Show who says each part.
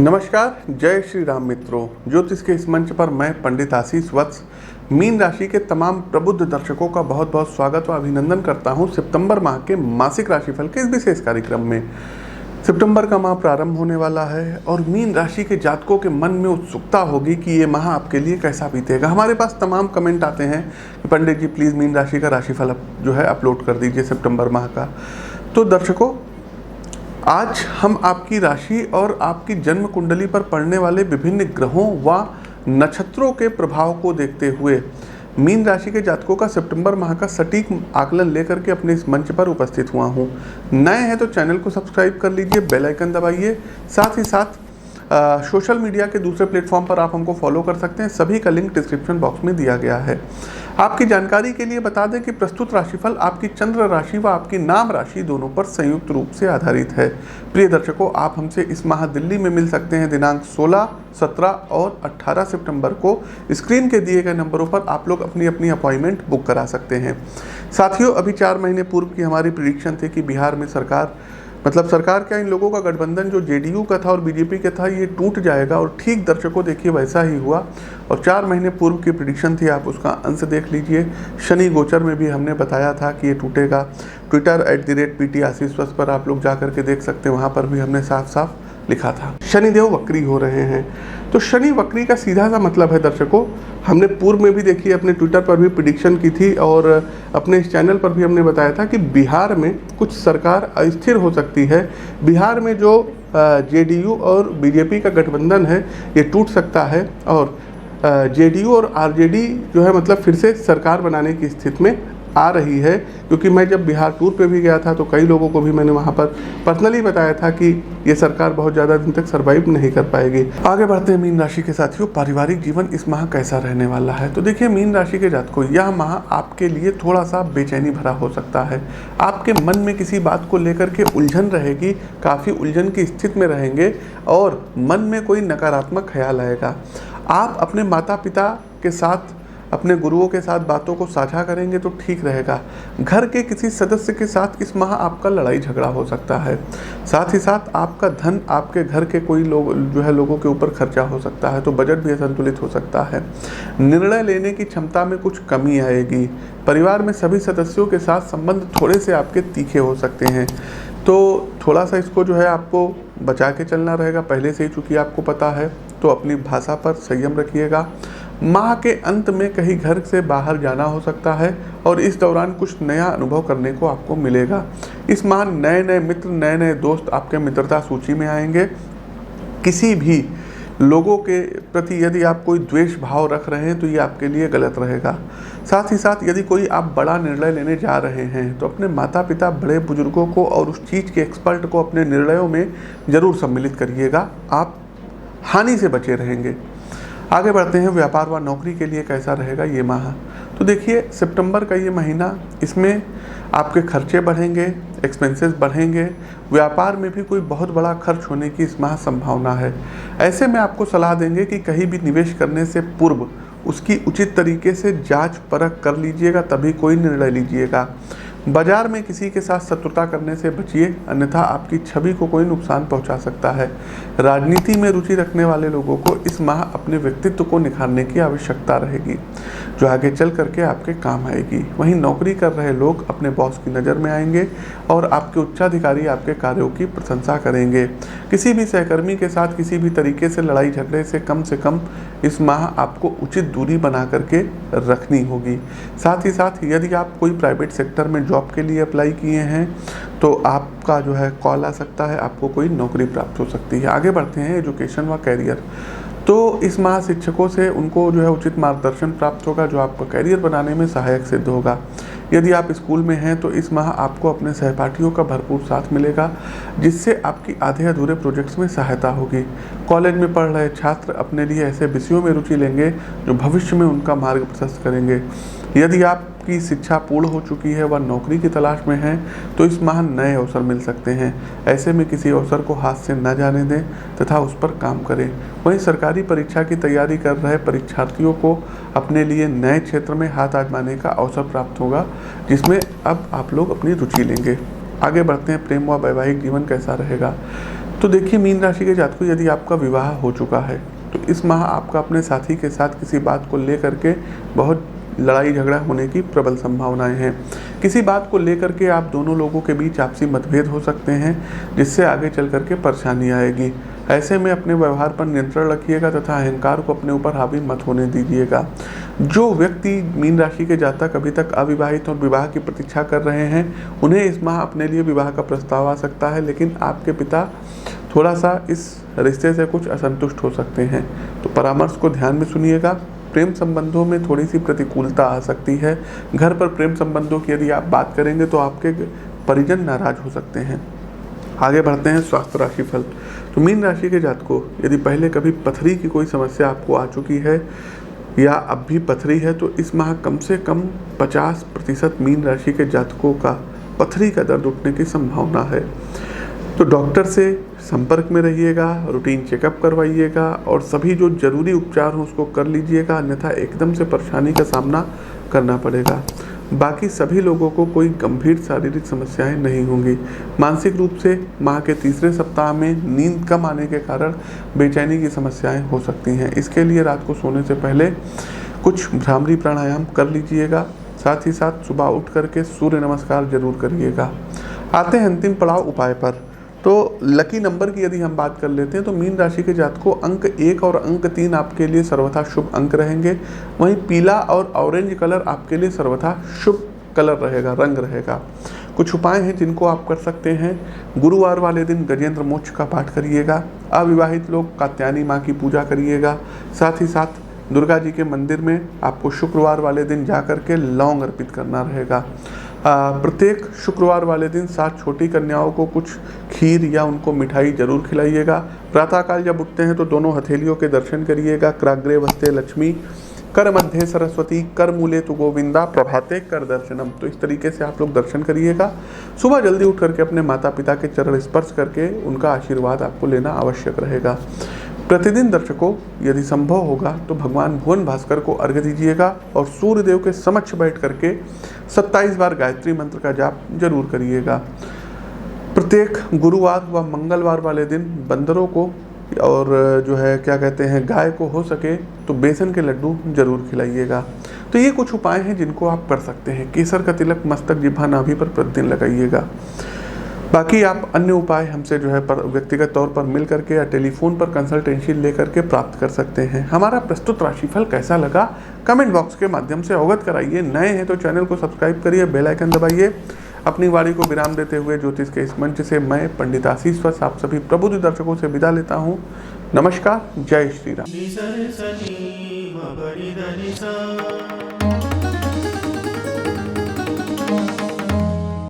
Speaker 1: नमस्कार, जय श्री राम मित्रों। ज्योतिष के इस मंच पर मैं पंडित आशीष वत्स मीन राशि के तमाम प्रबुद्ध दर्शकों का बहुत बहुत स्वागत व अभिनंदन करता हूं सितंबर माह के मासिक राशिफल के इस विशेष कार्यक्रम में। सितंबर का माह प्रारंभ होने वाला है और मीन राशि के जातकों के मन में उत्सुकता होगी कि ये माह आपके लिए कैसा बीतेगा। हमारे पास तमाम कमेंट आते हैं कि पंडित जी प्लीज़ मीन राशि का राशिफल जो है अपलोड कर दीजिए सितंबर माह का। तो दर्शकों, आज हम आपकी राशि और आपकी जन्म कुंडली पर पड़ने वाले विभिन्न ग्रहों व नक्षत्रों के प्रभाव को देखते हुए मीन राशि के जातकों का सितंबर माह का सटीक आकलन लेकर के अपने इस मंच पर उपस्थित हुआ हूँ। नए हैं तो चैनल को सब्सक्राइब कर लीजिए, बेल आइकन दबाइए। साथ ही साथ सोशल मीडिया के दूसरे प्लेटफॉर्म पर आप हमको फॉलो कर सकते हैं, सभी का लिंक डिस्क्रिप्शन बॉक्स में दिया गया है। आपकी जानकारी के लिए बता दें कि प्रस्तुत राशिफल आपकी चंद्र राशि व आपकी नाम राशि दोनों पर संयुक्त रूप से आधारित है। प्रिय दर्शकों, आप हमसे इस माह दिल्ली में मिल सकते हैं दिनांक 16, 17 और 18 सितंबर को। स्क्रीन के दिए गए नंबरों पर आप लोग अपनी अपनी अपॉइंटमेंट बुक करा सकते हैं। साथियों, अभी 4 महीने पूर्व की हमारी प्रेडिक्शन थी कि बिहार में सरकार क्या, इन लोगों का गठबंधन जो जेडीयू का था और बीजेपी का था, ये टूट जाएगा। और ठीक दर्शकों देखिए वैसा ही हुआ। और 4 महीने पूर्व की प्रेडिक्शन थी, आप उसका अंश देख लीजिए। शनि गोचर में भी हमने बताया था कि ये टूटेगा। ट्विटर @PT आशीष वत्स पर आप लोग जा करके देख सकते हैं, वहाँ पर भी हमने साफ साफ लिखा था। शनिदेव वक्री हो रहे हैं। तो शनि वक्री का सीधा सा मतलब है दर्शकों, हमने पूर्व में भी देखिए अपने ट्विटर पर भी प्रेडिक्शन की थी और अपने इस चैनल पर भी हमने बताया था कि बिहार में कुछ सरकार अस्थिर हो सकती है। बिहार में जो जेडीयू और बीजेपी का गठबंधन है ये टूट सकता है और जेडीयू और आरजेडी जो है मतलब फिर से सरकार बनाने की स्थिति में आ रही है। क्योंकि मैं जब बिहार टूर पे भी गया था तो कई लोगों को भी मैंने वहाँ पर पर्सनली बताया था कि ये सरकार बहुत ज़्यादा दिन तक सर्वाइव नहीं कर पाएगी। आगे बढ़ते हैं मीन राशि के साथियों, पारिवारिक जीवन इस माह कैसा रहने वाला है। तो देखिए मीन राशि के जातकों, यह माह आपके लिए थोड़ा सा बेचैनी भरा हो सकता है। आपके मन में किसी बात को लेकर के उलझन रहेगी, काफ़ी उलझन की स्थिति में रहेंगे और मन में कोई नकारात्मक ख्याल आएगा। आप अपने माता पिता के साथ, अपने गुरुओं के साथ बातों को साझा करेंगे तो ठीक रहेगा। घर के किसी सदस्य के साथ इस माह आपका लड़ाई झगड़ा हो सकता है। साथ ही साथ आपका धन आपके घर के कोई लोग जो है लोगों के ऊपर खर्चा हो सकता है, तो बजट भी असंतुलित हो सकता है। निर्णय लेने की क्षमता में कुछ कमी आएगी। परिवार में सभी सदस्यों के साथ संबंध थोड़े से आपके तीखे हो सकते हैं, तो थोड़ा सा इसको जो है आपको बचा के चलना रहेगा। पहले से ही चूँकि आपको पता है, तो अपनी भाषा पर संयम रखिएगा। माह के अंत में कहीं घर से बाहर जाना हो सकता है और इस दौरान कुछ नया अनुभव करने को आपको मिलेगा। इस माह नए नए मित्र, नए नए दोस्त आपके मित्रता सूची में आएंगे। किसी भी लोगों के प्रति यदि आप कोई द्वेष भाव रख रहे हैं तो ये आपके लिए गलत रहेगा। साथ ही साथ यदि कोई आप बड़ा निर्णय लेने जा रहे हैं तो अपने माता पिता, बड़े बुजुर्गों को और उस चीज़ के एक्सपर्ट को अपने निर्णयों में ज़रूर सम्मिलित करिएगा। आप हानि से बचे रहेंगे। आगे बढ़ते हैं, व्यापार व नौकरी के लिए कैसा रहेगा ये माह। तो देखिए सितंबर का ये महीना, इसमें आपके खर्चे बढ़ेंगे, एक्सपेंसेस बढ़ेंगे। व्यापार में भी कोई बहुत बड़ा खर्च होने की इस माह संभावना है। ऐसे में आपको सलाह देंगे कि कहीं भी निवेश करने से पूर्व उसकी उचित तरीके से जांच परख कर लीजिएगा, तभी कोई निर्णय लीजिएगा। बाजार में किसी के साथ शत्रुता करने से बचिए, अन्यथा आपकी छवि को कोई नुकसान पहुंचा सकता है। राजनीति में रुचि रखने वाले लोगों को इस माह अपने व्यक्तित्व को निखारने की आवश्यकता रहेगी, जो आगे चल करके आपके काम आएगी। वहीं नौकरी कर रहे लोग अपने बॉस की नज़र में आएंगे और आपके उच्चाधिकारी आपके कार्यों की प्रशंसा करेंगे। किसी भी सहकर्मी के साथ किसी भी तरीके से लड़ाई झगड़े से कम इस माह आपको उचित दूरी बना करके रखनी होगी। साथ ही साथ यदि आप कोई प्राइवेट सेक्टर में जॉब के लिए अप्लाई किए हैं तो आपका जो है कॉल आ सकता है, आपको कोई नौकरी प्राप्त हो सकती है। आगे बढ़ते हैं एजुकेशन व कैरियर। तो इस माह शिक्षकों से उनको जो है उचित मार्गदर्शन प्राप्त होगा, जो आपको कैरियर बनाने में सहायक सिद्ध होगा। यदि आप स्कूल में हैं तो इस माह आपको अपने सहपाठियों का भरपूर साथ मिलेगा, जिससे आपकी आधे अधूरे प्रोजेक्ट्स में सहायता होगी। कॉलेज में पढ़ रहे छात्र अपने लिए ऐसे विषयों में रुचि लेंगे जो भविष्य में उनका मार्ग प्रशस्त करेंगे। यदि आपकी शिक्षा पूर्ण हो चुकी है व नौकरी की तलाश में हैं तो इस माह नए अवसर मिल सकते हैं। ऐसे में किसी अवसर को हाथ से न जाने दें तथा उस पर काम करें। वहीं सरकारी परीक्षा की तैयारी कर रहे परीक्षार्थियों को अपने लिए नए क्षेत्र में हाथ आजमाने का अवसर प्राप्त होगा, जिसमें अब आप लोग अपनी रुचि लेंगे। आगे बढ़ते हैं, प्रेम व वैवाहिक जीवन कैसा रहेगा। तो देखिए मीन राशि के जातकों, यदि आपका विवाह हो चुका है तो इस माह आपका अपने साथी के साथ किसी बात को लेकर के बहुत लड़ाई झगड़ा होने की प्रबल संभावनाएं हैं। किसी बात को लेकर के आप दोनों लोगों के बीच आपसी मतभेद हो सकते हैं, जिससे आगे चल करके परेशानी आएगी। ऐसे में अपने व्यवहार पर नियंत्रण रखिएगा तथा अहंकार को अपने ऊपर हावी मत होने दीजिएगा। जो व्यक्ति मीन राशि के जातक अभी तक अविवाहित और विवाह की प्रतीक्षा कर रहे हैं, उन्हें इस माह अपने लिए विवाह का प्रस्ताव आ सकता है, लेकिन आपके पिता थोड़ा सा इस रिश्ते से कुछ असंतुष्ट हो सकते हैं। तो परामर्श को ध्यान में सुनिएगा। प्रेम संबंधों में थोड़ी सी प्रतिकूलता आ सकती है। घर पर प्रेम संबंधों की यदि आप बात करेंगे तो आपके परिजन नाराज हो सकते हैं। आगे बढ़ते हैं स्वास्थ्य राशि फल। तो मीन राशि के जातकों, यदि पहले कभी पथरी की कोई समस्या आपको आ चुकी है या अब भी पथरी है, तो इस माह कम से कम 50% मीन राशि के जातकों का पथरी का दर्द उठने की संभावना है। तो डॉक्टर से संपर्क में रहिएगा, रूटीन चेकअप करवाइएगा और सभी जो जरूरी उपचार हो उसको कर लीजिएगा, अन्यथा एकदम से परेशानी का सामना करना पड़ेगा। बाकी सभी लोगों को कोई गंभीर शारीरिक समस्याएं नहीं होंगी। मानसिक रूप से माह के तीसरे सप्ताह में नींद कम आने के कारण बेचैनी की समस्याएं हो सकती हैं। इसके लिए रात को सोने से पहले कुछ भ्रामरी प्राणायाम कर लीजिएगा। साथ ही साथ सुबह उठ करके सूर्य नमस्कार जरूर करिएगा। आते हैं अंतिम पड़ाव उपाय पर। तो लकी नंबर की यदि हम बात कर लेते हैं तो मीन राशि के जातकों अंक 1 और अंक 3 आपके लिए सर्वथा शुभ अंक रहेंगे। वहीं पीला और ऑरेंज कलर आपके लिए सर्वथा शुभ कलर रहेगा, रंग रहेगा। कुछ उपाय हैं जिनको आप कर सकते हैं। गुरुवार वाले दिन गजेंद्र मोक्ष का पाठ करिएगा। अविवाहित लोग कात्यायनी माँ की पूजा करिएगा। साथ ही साथ दुर्गा जी के मंदिर में आपको शुक्रवार वाले दिन जा कर के लौंग अर्पित करना रहेगा। प्रत्येक शुक्रवार वाले दिन 7 छोटी कन्याओं को कुछ खीर या उनको मिठाई जरूर खिलाइएगा। प्रातःकाल जब उठते हैं तो दोनों हथेलियों के दर्शन करिएगा। कराग्रे वस्ते लक्ष्मी, कर मध्य सरस्वती, कर मूले तु गोविंदा, प्रभाते कर दर्शनम। तो इस तरीके से आप लोग दर्शन करिएगा। सुबह जल्दी उठ करके अपने माता पिता के चरण स्पर्श करके उनका आशीर्वाद आपको लेना आवश्यक रहेगा। प्रतिदिन दर्शकों, यदि संभव होगा तो भगवान भुवन भास्कर को अर्घ्य दीजिएगा और सूर्यदेव के समक्ष बैठ करके 27 बार गायत्री मंत्र का जाप जरूर करिएगा। प्रत्येक गुरुवार व मंगलवार वाले दिन बंदरों को और जो है क्या कहते हैं गाय को हो सके तो बेसन के लड्डू जरूर खिलाइएगा। तो ये कुछ उपाय हैं जिनको आप कर सकते हैं। केसर का तिलक मस्तक, जिह्वा, नाभि पर प्रतिदिन लगाइएगा। बाकी आप अन्य उपाय हमसे जो है व्यक्तिगत तौर पर मिल करके या टेलीफोन पर कंसल्टेंसी लेकर के प्राप्त कर सकते हैं। हमारा प्रस्तुत राशिफल कैसा लगा कमेंट बॉक्स के माध्यम से अवगत कराइए। नए हैं तो चैनल को सब्सक्राइब करिए, बेल आइकन दबाइए। अपनी वाणी को विराम देते हुए ज्योतिष के इस मंच से मैं पंडित आशीष वत्स आप सभी प्रबुद्ध दर्शकों से विदा लेता हूँ। नमस्कार, जय श्री राम।